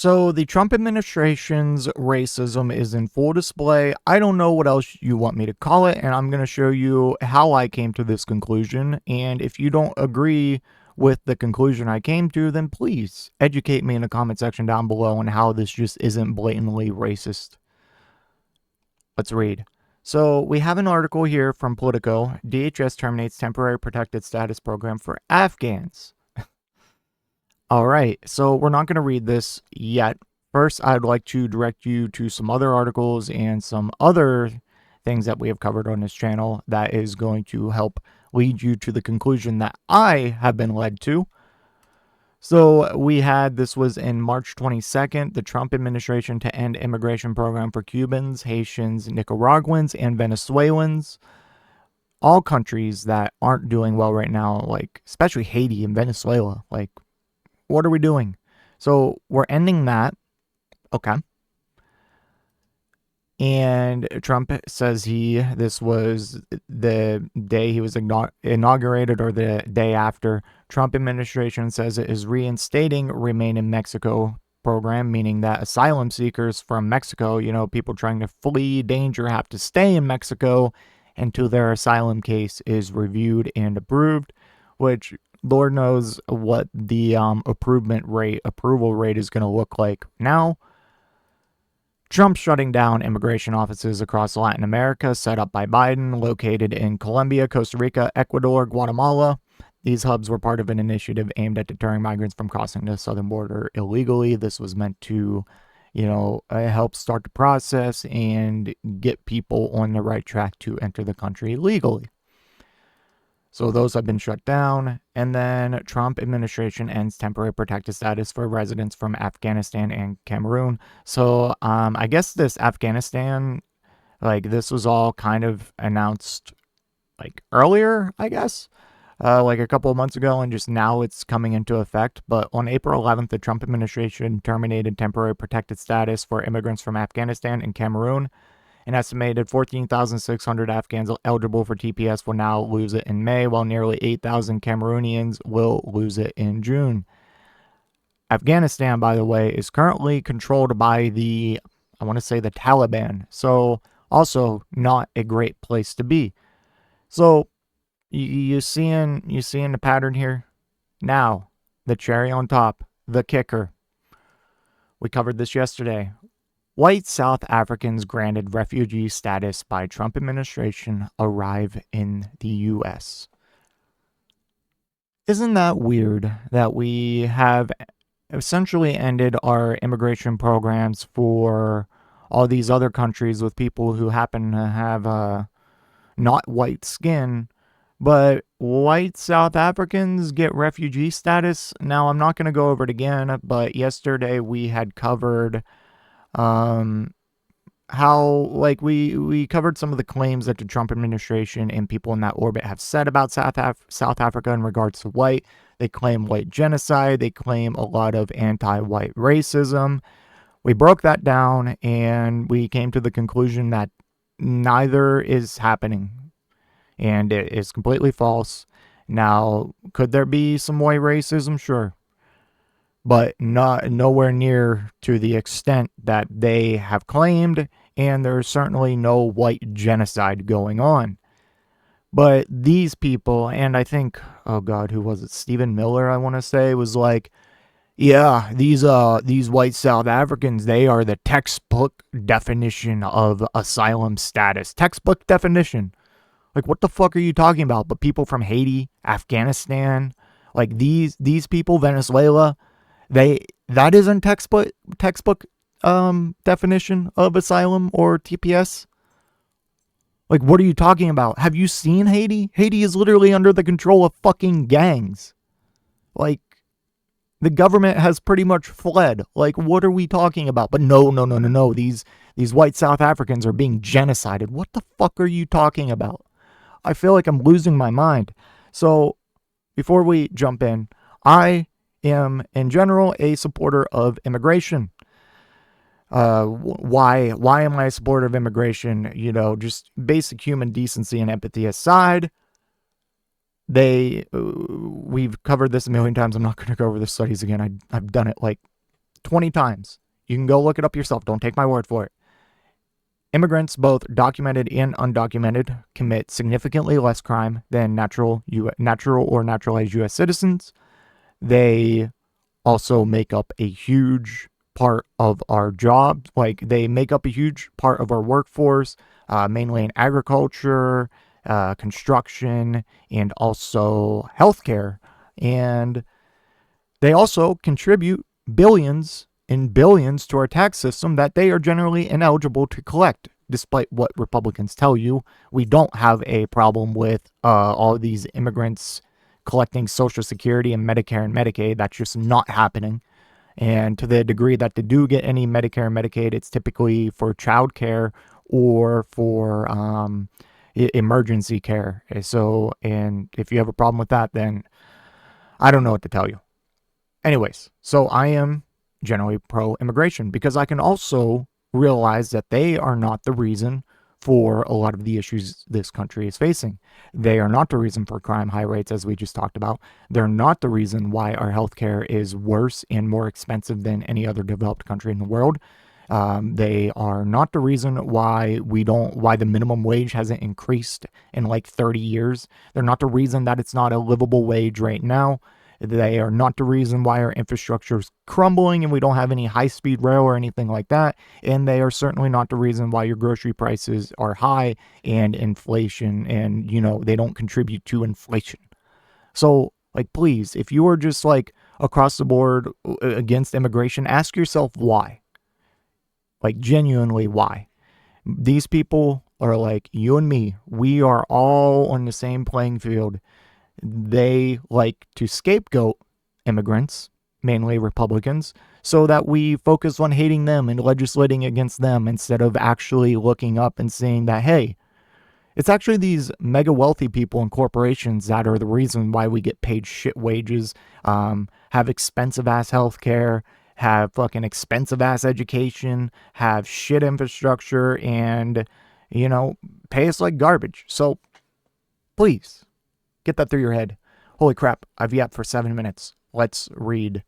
So the Trump administration's racism is in full display. I don't know what else you want me to call it, and I'm going to show you how I came to this conclusion. And if you don't agree with the conclusion I came to, then please educate me in the comment section down below on how this just isn't blatantly racist. Let's read. So we have an article here from Politico. DHS terminates temporary protected status program for Afghans. All right, so we're not going to read this yet. First, I'd like to direct you to some other articles and some other things that we have covered on this channel that is going to help lead you to the conclusion that I have been led to. So this was in March 22nd, the Trump administration to end immigration program for Cubans, Haitians, Nicaraguans, and Venezuelans. All countries that aren't doing well right now, like especially Haiti and Venezuela, like what are we doing? So we're ending that. Okay. And Trump says this was the day he was inaugurated or the day after. Trump administration says it is reinstating Remain in Mexico program, meaning that asylum seekers from Mexico, people trying to flee danger have to stay in Mexico until their asylum case is reviewed and approved, which Lord knows what the approval rate is going to look like now. Trump shutting down immigration offices across Latin America set up by Biden, located in Colombia, Costa Rica, Ecuador, Guatemala. These hubs were part of an initiative aimed at deterring migrants from crossing the southern border illegally. This was meant to, help start the process and get people on the right track to enter the country legally. So those have been shut down. And then Trump administration ends temporary protected status for residents from Afghanistan and Cameroon. So I guess this Afghanistan, this was all kind of announced earlier, I guess, a couple of months ago, and just now it's coming into effect. But on April 11th, the Trump administration terminated temporary protected status for immigrants from Afghanistan and Cameroon. An estimated 14,600 Afghans eligible for TPS will now lose it in May, while nearly 8,000 Cameroonians will lose it in June. Afghanistan, by the way, is currently controlled by the Taliban. So also not a great place to be. So you seeing the pattern here? Now, the cherry on top, the kicker. We covered this yesterday. White South Africans granted refugee status by Trump administration arrive in the U.S. Isn't that weird that we have essentially ended our immigration programs for all these other countries with people who happen to have not white skin, but white South Africans get refugee status? Now, I'm not going to go over it again, but yesterday we had covered how we covered some of the claims that the Trump administration and people in that orbit have said about South Africa in regards to white. They claim white genocide. They claim a lot of anti-white racism. We broke that down and we came to the conclusion that neither is happening and it is completely false. Now, could there be some white racism? Sure. But nowhere near to the extent that they have claimed, and there's certainly no white genocide going on. But these people, and I think, oh God, who was it? Stephen Miller, I want to say, was like, yeah, these white South Africans, they are the textbook definition of asylum status. Textbook definition. What the fuck are you talking about? But people from Haiti, Afghanistan, these people, Venezuela, that isn't textbook definition of asylum or TPS. What are you talking about? Have you seen Haiti? Haiti is literally under the control of fucking gangs. The government has pretty much fled. What are we talking about? But no. These white South Africans are being genocided. What the fuck are you talking about? I feel like I'm losing my mind. So before we jump in, I am in general a supporter of immigration. Why am I a supporter of immigration? Just basic human decency and empathy aside, we've covered this a million times. I'm not going to go over the studies again. I've done it 20 times. You can go look it up yourself. Don't take my word for it. Immigrants, both documented and undocumented, commit significantly less crime than natural or naturalized U.S. citizens. They also make up a huge part of our jobs. Like, they make up a huge part of our workforce, mainly in agriculture, construction, and also healthcare. And they also contribute billions and billions to our tax system that they are generally ineligible to collect. Despite what Republicans tell you, we don't have a problem with all of these immigrants collecting Social Security and Medicare and Medicaid. That's just not happening. And to the degree that they do get any Medicare and Medicaid, it's typically for child care or for emergency care. So, and if you have a problem with that, then I don't know what to tell you. Anyways, so I am generally pro-immigration because I can also realize that they are not the reason for a lot of the issues this country is facing. They are not the reason for crime high rates, as we just talked about. They're not the reason why our healthcare is worse and more expensive than any other developed country in the world. They are not the reason why the minimum wage hasn't increased in like 30 years. They're not the reason that it's not a livable wage right now. They are not the reason why our infrastructure is crumbling and we don't have any high-speed rail or anything like that. And they are certainly not the reason why your grocery prices are high and inflation and, they don't contribute to inflation. So, like, please, if you are just like across the board against immigration, ask yourself why. Like, genuinely why. These people are like you and me. We are all on the same playing field. They like to scapegoat immigrants, mainly Republicans, so that we focus on hating them and legislating against them instead of actually looking up and seeing that, hey, it's actually these mega wealthy people and corporations that are the reason why we get paid shit wages, have expensive ass healthcare, have fucking expensive ass education, have shit infrastructure, and, pay us like garbage. So please, get that through your head. Holy crap, I've yapped for 7 minutes. Let's read.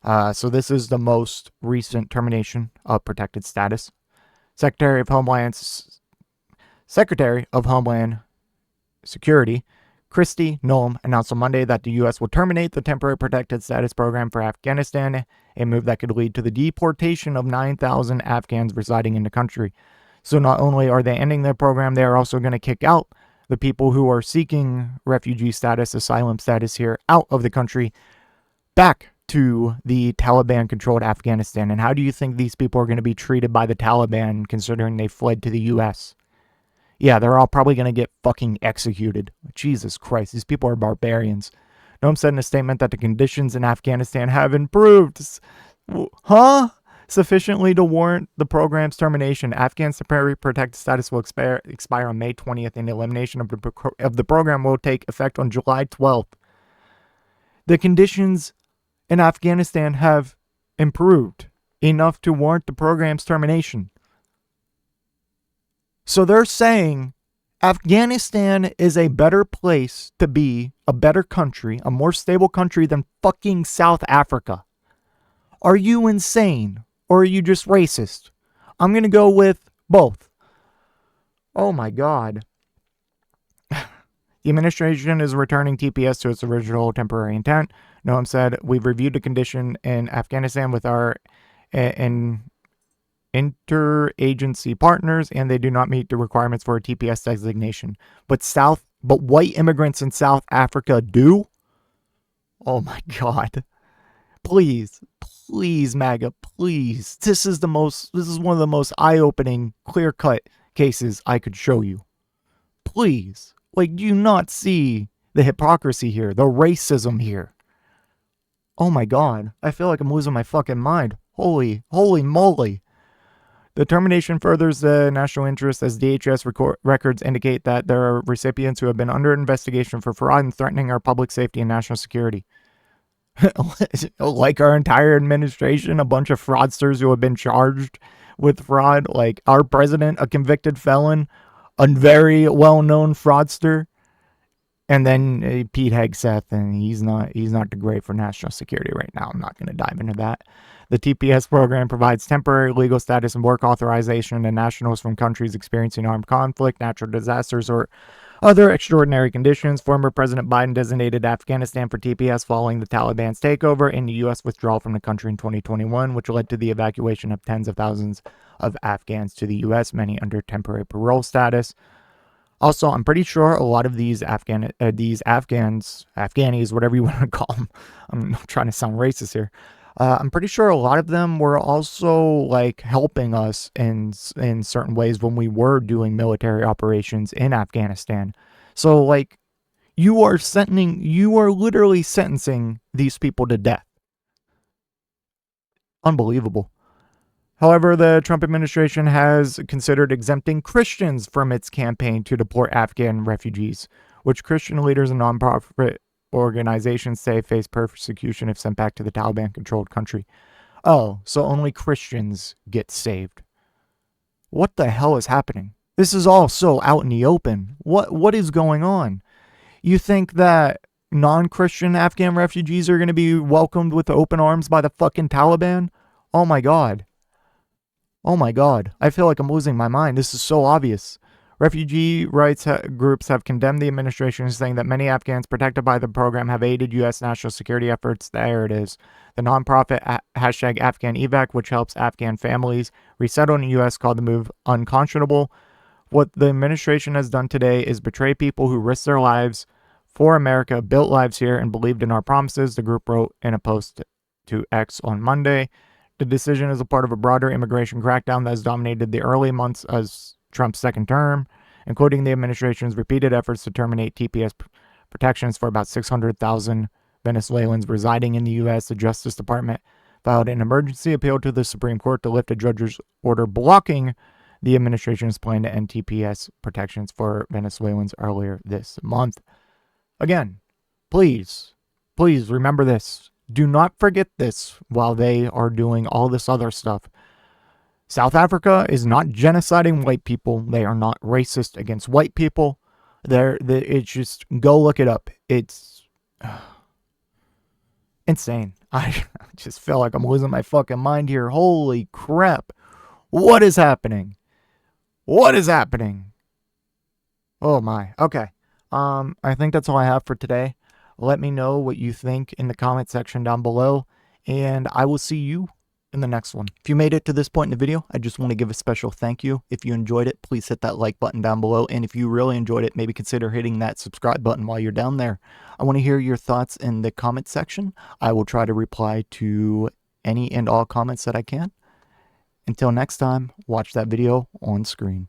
So this is the most recent termination of protected status. Secretary of Homeland Security, Kristi Noem, announced on Monday that the U.S. will terminate the temporary protected status program for Afghanistan, a move that could lead to the deportation of 9,000 Afghans residing in the country. So not only are they ending their program, they are also going to kick out the people who are seeking refugee status, asylum status here out of the country back to the Taliban-controlled Afghanistan. And how do you think these people are going to be treated by the Taliban, considering they fled to the U.S.? Yeah, they're all probably going to get fucking executed. Jesus Christ, these people are barbarians. Noem said in a statement that the conditions in Afghanistan have improved. Sufficiently to warrant the program's termination. Afghan's temporary protected status will expire on May 20th, and the elimination of the program will take effect on July 12th. The conditions in Afghanistan have improved enough to warrant the program's termination. So they're saying Afghanistan is a better place to be, a better country, a more stable country than fucking South Africa. Are you insane? Or are you just racist? I'm going to go with both. Oh my God. The administration is returning TPS to its original temporary intent. Noem said, we've reviewed the condition in Afghanistan with our interagency partners, and they do not meet the requirements for a TPS designation. But white immigrants in South Africa do? Oh my God. Please, MAGA, please. This is one of the most eye-opening, clear-cut cases I could show you. Please. Like, do you not see the hypocrisy here, the racism here? Oh my God. I feel like I'm losing my fucking mind. Holy moly. The termination furthers the national interest as DHS records indicate that there are recipients who have been under investigation for fraud and threatening our public safety and national security. Like our entire administration, a bunch of fraudsters who have been charged with fraud, like our president, a convicted felon, a very well-known fraudster, and then Pete Hegseth, and he's not the great for national security right now. I'm not going to dive into that. The TPS program provides temporary legal status and work authorization to nationals from countries experiencing armed conflict, natural disasters, or other extraordinary conditions. Former President Biden designated Afghanistan for TPS following the Taliban's takeover and the U.S. withdrawal from the country in 2021, which led to the evacuation of tens of thousands of Afghans to the U.S., many under temporary parole status. Also, I'm pretty sure a lot of these Afghanis, whatever you want to call them, I'm not trying to sound racist here. I'm pretty sure a lot of them were also like helping us in certain ways when we were doing military operations in Afghanistan. So like you are literally sentencing these people to death. Unbelievable. However, the Trump administration has considered exempting Christians from its campaign to deport Afghan refugees, which Christian leaders and nonprofit organizations say face persecution if sent back to the Taliban-controlled country. Oh, so only Christians get saved. What the hell is happening? This is all so out in the open. What is going on? You think that non-Christian Afghan refugees are going to be welcomed with open arms by the fucking Taliban? Oh my God. Oh my God. I feel like I'm losing my mind. This is so obvious. Refugee rights groups have condemned the administration, saying that many Afghans protected by the program have aided U.S. national security efforts. There it is. The nonprofit hashtag Afghan Evac, which helps Afghan families resettle in the U.S., called the move unconscionable. What the administration has done today is betray people who risked their lives for America, built lives here, and believed in our promises, the group wrote in a post to X on Monday. The decision is a part of a broader immigration crackdown that has dominated the early months as Trump's second term, including the administration's repeated efforts to terminate TPS protections for about 600,000 Venezuelans residing in the U.S. The Justice Department filed an emergency appeal to the Supreme Court to lift a judge's order blocking the administration's plan to end TPS protections for Venezuelans earlier this month. Again, please remember this. Do not forget this while they are doing all this other stuff. South Africa is not genociding white people. They are not racist against white people. It's just, go look it up. It's insane. I just feel like I'm losing my fucking mind here. Holy crap. What is happening? What is happening? Oh my. Okay. I think that's all I have for today. Let me know what you think in the comment section down below, and I will see you in the next one. If you made it to this point in the video, I just want to give a special thank you. If you enjoyed it, please hit that like button down below. And if you really enjoyed it, maybe consider hitting that subscribe button while you're down there. I want to hear your thoughts in the comment section. I will try to reply to any and all comments that I can. Until next time, watch that video on screen.